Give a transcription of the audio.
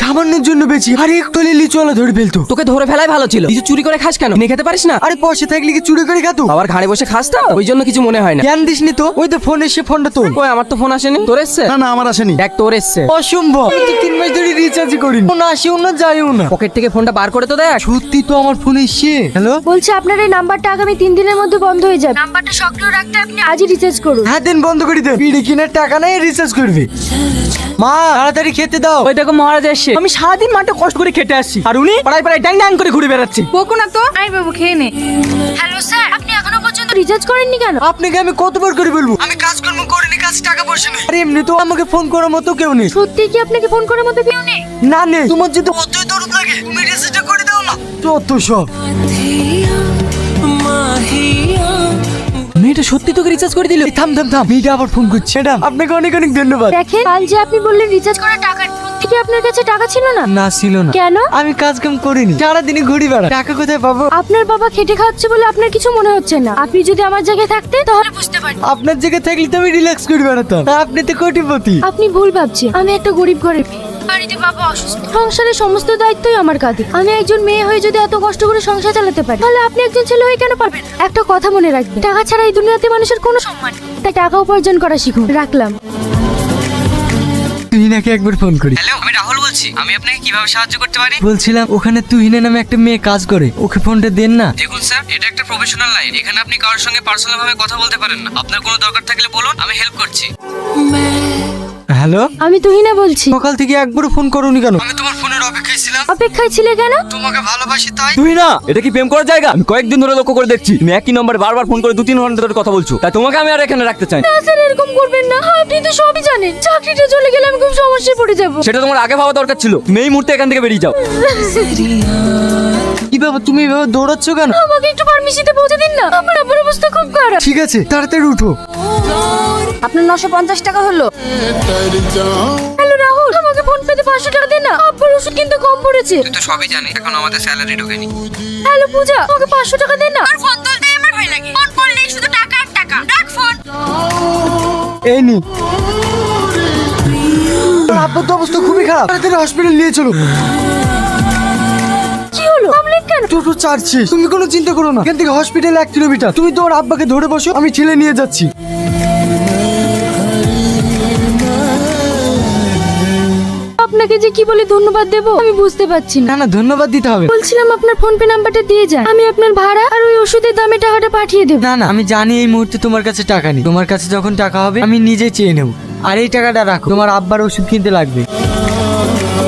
সামান্যর জন্য বেশি আরে একটু লিলি চলে ধরে ফেলতো। তোকে ধরে ফেলাই ভালো ছিল, কিছু চুরি করে খাস কেন? নিয়ে খেতে পারিস না? আরে পয়সা থাকলে কি চুরি করে খাতো? আবার ঘাড়ে বসে খাস তো, ওই জন্য কিছু মনে হয় না। জ্ঞান দিসনি তো, ওই তো ফোন এসে ফোনটা তোল। ওই আমার তো ফোন আসেনি, তোর এসছে? না না আমার আসেনি। দেখ তোর এসছে। অসম্ভব, আমি তো 3 মাস ধরে রিচার্জ করিনি, ফোন আসেও না যায়ও না। পকেট থেকে ফোনটা বার করে তো দেখ। সত্যি তো আমার ফোন এসছে। হ্যালো, বলছে আপনার এই নাম্বারটা আগামী 3 দিনের মধ্যে বন্ধ হয়ে যাবে। নাম্বারটা সক্রিয় রাখতে আপনি আজই রিচার্জ করুন। হ্যাঁ দেন, বন্ধ করে দেন। বিড়ি কেনার টাকা নাই, রিচার্জ করবে। মা তাড়াতাড়ি খেতে দাও। ওই দেখো মহারাজ এসছে। আমি সারাদিন মাঠে কষ্ট করে খেটে আসছি, আর উনি পাড়ায় পাড়ায় ড্যাং ড্যাং করে ঘুরে বেড়াচ্ছে। বকো না তো, আই বাবু খেয়ে নে। হ্যালো স্যার, আপনি এখনো পর্যন্ত রিচার্জ করেননি কেন? আপনাকে আমি কতবার করে বলবো, আমি কাজকর্ম করিনি, কাজ টাকা পয়সা নেই। আরে এমনি তো আমাকে ফোন করার মতো কেউ নেই। সত্যি কি আপনাকে ফোন করার মতো কেউ নেই? না নেই। তোমার যদি অতই দরদ লাগে তুমি রিচার্জটা করে দাও না। যত সব। মেয়েটা সত্যি তোকে রিচার্জ করে দিল? এই থাম থাম থাম, মেয়েটা আবার ফোন করছে। ম্যাডাম আপনাকে অনেক অনেক ধন্যবাদ। দেখেন, কাল যে আপনি বললেন রিচার্জ করার টাকা নেই, সত্যি কি আপনার কাছে টাকা ছিল না? না ছিল না। কেন? আমি কাজ কাম করিনি, সারাদিনই ঘুরি বেড়া, টাকা কোথায় পাবো? আপনার বাবা খেটে খাওয়াচ্ছে বলে আপনার কিছু মনে হচ্ছে না। আপনি যদি আমার জায়গায় থাকতেন তাহলে বুঝতে পারতেন। আপনার জায়গায় থাকলে তো আমি রিল্যাক্স করে বেড়াতাম, আপনি তো কোটিপতি। আপনি ভুল ভাবছেন, আমি একটা গরিব ঘরের মেয়ে। বাড়িতে বাবা অসুস্থ, সংসারের সমস্ত দায়িত্বই আমার কাঁধে। আমি একজন মেয়ে হয়ে যদি এত কষ্ট করে সংসার চালাতে পারি, তাহলে আপনি একজন ছেলে হয়ে কেন পারবেন? একটা কথা মনে রাখবেন, টাকা ছাড়া এই দুনিয়াতে মানুষের কোনো সম্মান নেই। তাই টাকা উপার্জন করা শিখুন। রাখলাম। তুহিনাকে একবার ফোন করি। হ্যালো, আমি রাহুল বলছি। আমি আপনাকে কিভাবে সাহায্য করতে পারি? বলছিলাম ওখানে তুহিনা নামে একটা মেয়ে কাজ করে, ওকে ফোনটা দেন না। দেখুন স্যার, এটা একটা প্রফেশনাল লাইন, এখানে আপনি কারোর সঙ্গে পার্সোনাল ভাবে কথা বলতে পারেন না। আপনার কোনো দরকার থাকলে বলুন, আমি হেল্প করছি। হ্যালো, আমি তুহিনা বলছি। সকাল থেকে একবারও ফোন করোনি কেন? আমি তোমার ফোনের অপেক্ষায় ছিলাম। অপেক্ষায় ছিলে কেন? তোমাকে ভালোবাসি তাই। তুই না, এটা কি প্রেম করার জায়গা? আমি কয়েকদিন ধরে লক্ষ্য করে দেখছি তুমি একই নম্বরে বারবার ফোন করে 2-3 ঘন্টা ধরে কথা বলছো। তাই তোমাকে আমি আর এখানে রাখতে চাই না। না স্যার, এরকম করবেন না। আপনি তো সবই জানেন, চাকরিটা চলে গেলে আমি খুব সমস্যায় পড়ে যাব। সেটা তোমার আগে ভাবা দরকার ছিল। তুমি এই মুহূর্তে এখান থেকে বেরিয়ে যাও। কি বাবা, তুমি এভাবে দৌড়াচ্ছ কেন? আমাকে একটু ফার্মেসিতে পৌঁছে দিন না, আমার আব্বুর অবস্থা খুব খারাপ। ঠিক আছে, তাড়াতাড়ি উঠো। আপনার 950 টাকা হলো। হ্যালো রাহুল, আমাকে ফোন পেতে 500 টাকা দে না, আব্বুর ওষুধ কিন্তু কম পড়েছে। তুই তো সবই জানি, এখন আমাদের স্যালারি ঢোকেনি। হ্যালো পূজা, আমাকে 500 টাকা দে না। আর ফোন তুলতেই আমার ভয় লাগে, ফোন করলেই শুধু টাকা আর টাকা। রাখ ফোন। এই নি। আব্বুর তো অবস্থা খুবই খারাপ, তাড়াতাড়ি হসপিটাল নিয়ে চলো। কি হলো, থামলেন কেন? টোটো চার্জছি, তুমি কোনো চিন্তা করো না। এখান থেকে হসপিটাল 1 কিলোমিটার। তুমি তোমার আব্বাকে ধরে বসো, আমি ঠেলে নিয়ে যাচ্ছি। আপনাকে যে কি বলে ধন্যবাদ দেব আমি বুঝতে পারছি না। না না, ধন্যবাদ দিতে হবে। বলছিলাম আপনার ফোন পে নাম্বারটা দিয়ে যান, আমি আপনার ভাড়া আর ওই ওষুধের দামে টাকাটা পাঠিয়ে দেব। না না, আমি জানি এই মুহূর্তে তোমার কাছে টাকা নেই। তোমার কাছে যখন টাকা হবে আমি নিজে চেয়ে নেব। আর এই টাকাটা রাখো, তোমার আব্বার ওষুধ কিনতে লাগবে।